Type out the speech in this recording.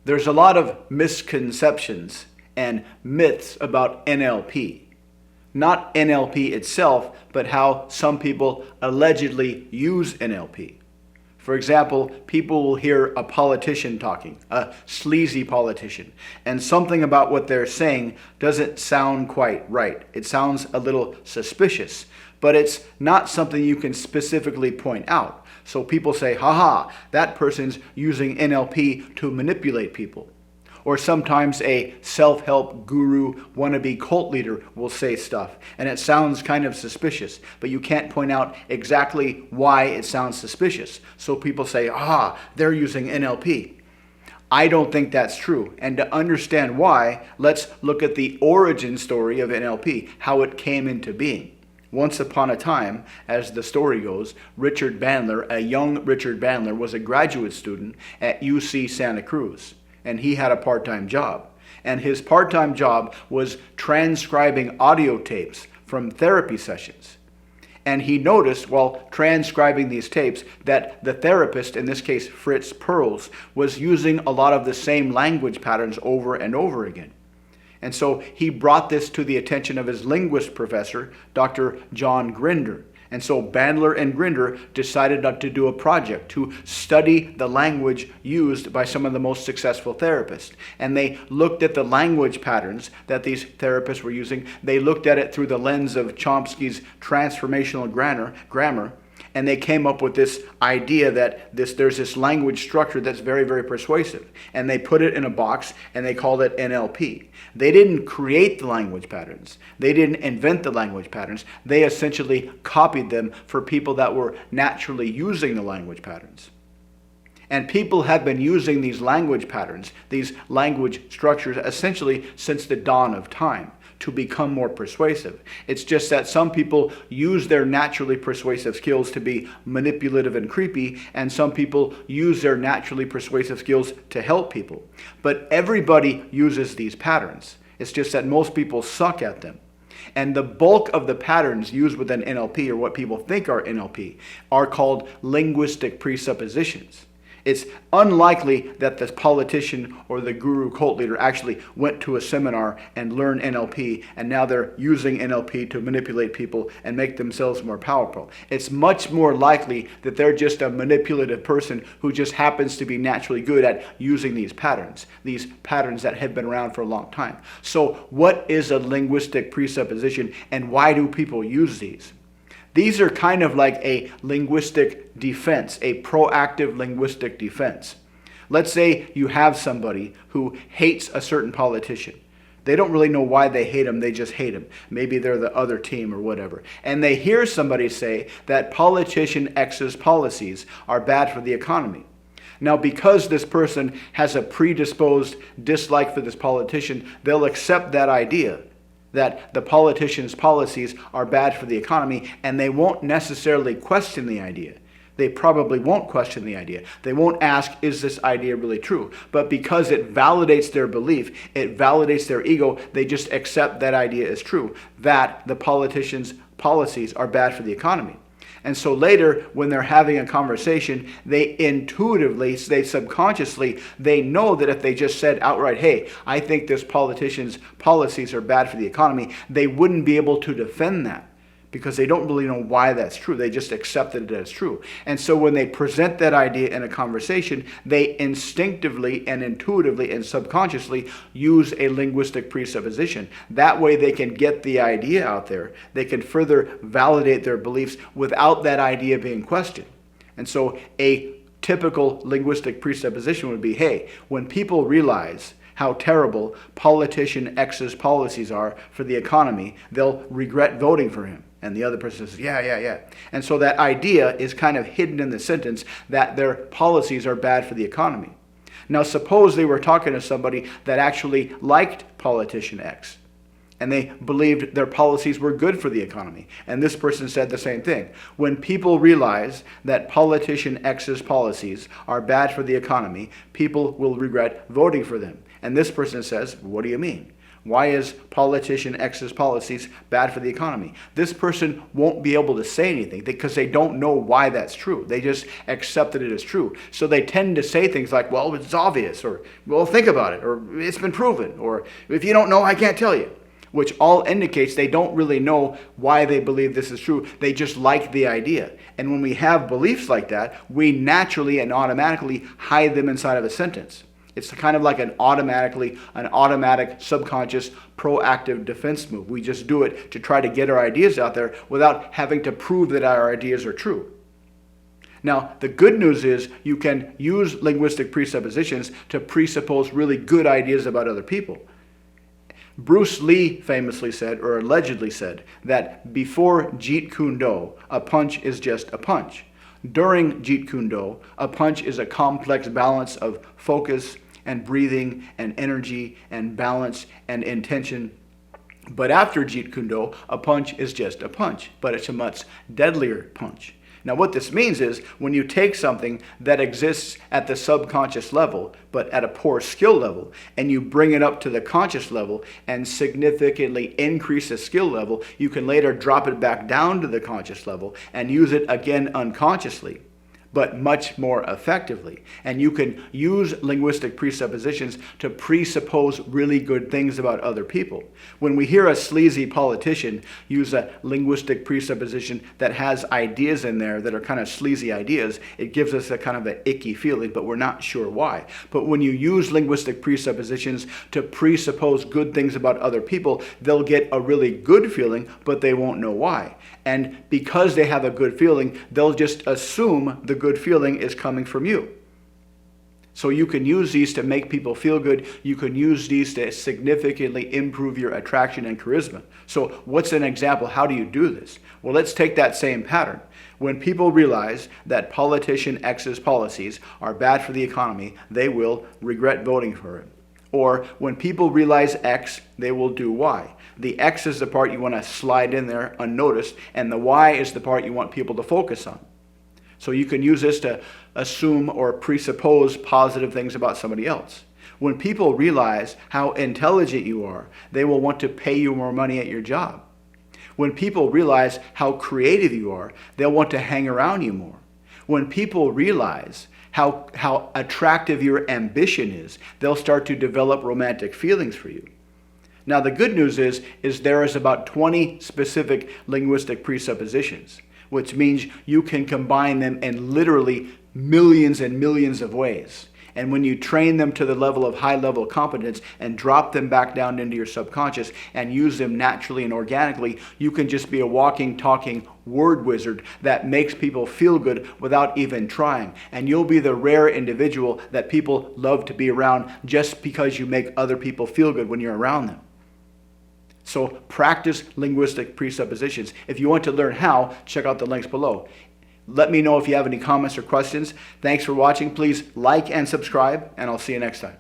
There's a lot of misconceptions and myths about NLP. Not NLP itself, but how some people allegedly use NLP. For example, people will hear a politician talking, a sleazy politician, and something about what they're saying doesn't sound quite right. It sounds a little suspicious, but it's not something you can specifically point out. So people say, haha, that person's using NLP to manipulate people. Or sometimes a self-help guru, wannabe cult leader will say stuff, and it sounds kind of suspicious, but you can't point out exactly why it sounds suspicious. So people say, they're using NLP. I don't think that's true. And to understand why, let's look at the origin story of NLP, how it came into being. Once upon a time, as the story goes, Richard Bandler, a young Richard Bandler, was a graduate student at UC Santa Cruz. And he had a part-time job. And his part-time job was transcribing audio tapes from therapy sessions. And he noticed while transcribing these tapes that the therapist, in this case Fritz Perls, was using a lot of the same language patterns over and over again. And so he brought this to the attention of his linguist professor, Dr. John Grinder. And so Bandler and Grinder decided to do a project to study the language used by some of the most successful therapists. And they looked at the language patterns that these therapists were using. They looked at it through the lens of Chomsky's transformational grammar. And they came up with this idea that there's this language structure that's very, very persuasive. And they put it in a box and they called it NLP. They didn't create the language patterns. They didn't invent the language patterns. They essentially copied them for people that were naturally using the language patterns. And people have been using these language patterns, these language structures, essentially since the dawn of time, to become more persuasive. It's just that some people use their naturally persuasive skills to be manipulative and creepy, and some people use their naturally persuasive skills to help people. But everybody uses these patterns. It's just that most people suck at them. And the bulk of the patterns used within NLP, or what people think are NLP, are called linguistic presuppositions. It's unlikely that the politician or the guru cult leader actually went to a seminar and learned NLP, and now they're using NLP to manipulate people and make themselves more powerful. It's much more likely that they're just a manipulative person who just happens to be naturally good at using these patterns that have been around for a long time. So what is a linguistic presupposition, and why do people use these? These are kind of like a linguistic defense, a proactive linguistic defense. Let's say you have somebody who hates a certain politician. They don't really know why they hate him, they just hate him. Maybe they're the other team or whatever. And they hear somebody say that politician X's policies are bad for the economy. Now, because this person has a predisposed dislike for this politician, they'll accept that idea, that the politician's policies are bad for the economy, and they won't necessarily question the idea. They probably won't question the idea. They won't ask, is this idea really true? But because it validates their belief, it validates their ego, they just accept that idea as true, that the politician's policies are bad for the economy. And so later, when they're having a conversation, they intuitively, they subconsciously, they know that if they just said outright, hey, I think this politician's policies are bad for the economy, they wouldn't be able to defend that because they don't really know why that's true. They just accepted it as true. And so when they present that idea in a conversation, they instinctively and intuitively and subconsciously use a linguistic presupposition. That way they can get the idea out there. They can further validate their beliefs without that idea being questioned. And so a typical linguistic presupposition would be, hey, when people realize how terrible politician X's policies are for the economy, they'll regret voting for him. And the other person says, yeah. And so that idea is kind of hidden in the sentence that their policies are bad for the economy. Now, suppose they were talking to somebody that actually liked politician X, and they believed their policies were good for the economy. And this person said the same thing. When people realize that politician X's policies are bad for the economy, people will regret voting for them. And this person says, what do you mean? Why is politician X's policies bad for the economy? This person won't be able to say anything because they don't know why that's true. They just accepted it as true. So they tend to say things like, well, it's obvious, or, well, think about it, or it's been proven, or if you don't know, I can't tell you, which all indicates they don't really know why they believe this is true. They just like the idea. And when we have beliefs like that, we naturally and automatically hide them inside of a sentence. It's kind of like an automatic, subconscious, proactive defense move. We just do it to try to get our ideas out there without having to prove that our ideas are true. Now, the good news is you can use linguistic presuppositions to presuppose really good ideas about other people. Bruce Lee famously said, or allegedly said, that before Jeet Kune Do, a punch is just a punch. During Jeet Kune Do, a punch is a complex balance of focus and breathing and energy and balance and intention. But after Jeet Kune Do, a punch is just a punch, but it's a much deadlier punch. Now what this means is when you take something that exists at the subconscious level, but at a poor skill level, and you bring it up to the conscious level and significantly increase the skill level, you can later drop it back down to the conscious level and use it again unconsciously, but much more effectively. And you can use linguistic presuppositions to presuppose really good things about other people. When we hear a sleazy politician use a linguistic presupposition that has ideas in there that are kind of sleazy ideas, it gives us a kind of an icky feeling, but we're not sure why. But when you use linguistic presuppositions to presuppose good things about other people, they'll get a really good feeling, but they won't know why. And because they have a good feeling, they'll just assume the good feeling is coming from you. So you can use these to make people feel good. You can use these to significantly improve your attraction and charisma. So what's an example? How do you do this? Well, let's take that same pattern. When people realize that politician X's policies are bad for the economy, they will regret voting for it. Or when people realize X, they will do Y. The X is the part you want to slide in there unnoticed, and the Y is the part you want people to focus on. So you can use this to assume or presuppose positive things about somebody else. When people realize how intelligent you are, they will want to pay you more money at your job. When people realize how creative you are, they'll want to hang around you more. When people realize how attractive your ambition is, they'll start to develop romantic feelings for you. Now the good news is there is about 20 specific linguistic presuppositions, which means you can combine them in literally millions and millions of ways. And when you train them to the level of high-level competence and drop them back down into your subconscious and use them naturally and organically, you can just be a walking, talking word wizard that makes people feel good without even trying. And you'll be the rare individual that people love to be around just because you make other people feel good when you're around them. So practice linguistic presuppositions. If you want to learn how, check out the links below. Let me know if you have any comments or questions. Thanks for watching. Please like and subscribe, and I'll see you next time.